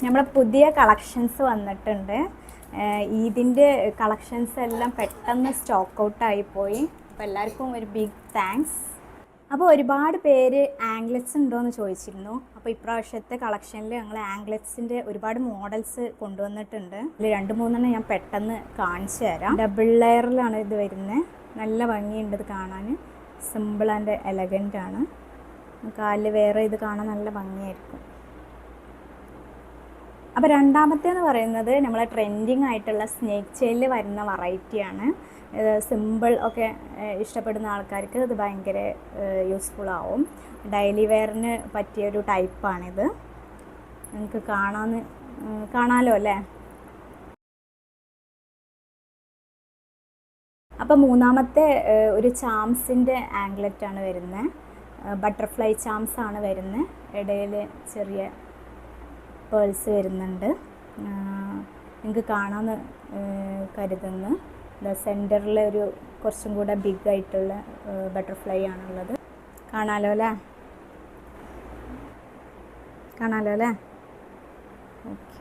നമ്മളെ പുതിയ കളക്ഷൻസ് വന്നിട്ടുണ്ട്. ഇതിൻ്റെ കളക്ഷൻസ് എല്ലാം പെട്ടെന്ന് സ്റ്റോക്ക് ഔട്ടായിപ്പോയി. അപ്പോൾ എല്ലാവർക്കും ഒരു ബിഗ് താങ്ക്സ്. അപ്പോൾ ഒരുപാട് പേര് ആംഗ്ലറ്റ്സ് ഉണ്ടോയെന്ന് ചോദിച്ചിരുന്നു. അപ്പോൾ ഇപ്രാവശ്യത്തെ കളക്ഷനിൽ ഞങ്ങൾ ആംഗ്ലറ്റ്സിൻ്റെ ഒരുപാട് മോഡൽസ് കൊണ്ടുവന്നിട്ടുണ്ട്. ഇതിൽ 2-3 ഞാൻ പെട്ടെന്ന് കാണിച്ചു തരാം. ഡബിൾ ലെയറിലാണ് ഇത് വരുന്നത്. നല്ല ഭംഗിയുണ്ട് ഇത് കാണാൻ. സിമ്പിൾ ആൻഡ് എലഗൻ്റ് ആണ്. കാലിൽ വേറെ ഇത് കാണാൻ നല്ല ഭംഗിയായിരിക്കും. അപ്പോൾ രണ്ടാമത്തേന്ന് പറയുന്നത് നമ്മളെ ട്രെൻഡിങ് ആയിട്ടുള്ള സ്നേക്ക് ചെയിനിൽ വരുന്ന വെറൈറ്റിയാണ്. സിമ്പിൾ ഒക്കെ ഇഷ്ടപ്പെടുന്ന ആൾക്കാർക്ക് ഇത് ഭയങ്കര യൂസ്ഫുൾ ആവും. ഡെയിലി വെയറിന് പറ്റിയൊരു ടൈപ്പാണിത്. നിങ്ങൾക്ക് കാണാമല്ലോ അല്ലേ. അപ്പോൾ മൂന്നാമത്തെ ഒരു ചാംസിൻ്റെ ആംഗ്ലറ്റാണ് വരുന്നത്. ബട്ടർഫ്ലൈ ചാംസ് ആണ് വരുന്നത്. ഇടയിൽ ചെറിയ പേൾസ് വരുന്നുണ്ട്. നിങ്ങൾക്ക് കാണാമെന്ന് കരുതുന്നു. സെൻറ്ററിൽ ഒരു കുറച്ചും കൂടെ ബിഗ് ആയിട്ടുള്ള ബട്ടർഫ്ലൈ ആണുള്ളത്. കാണാമല്ലോ അല്ലേ. ഓക്കെ.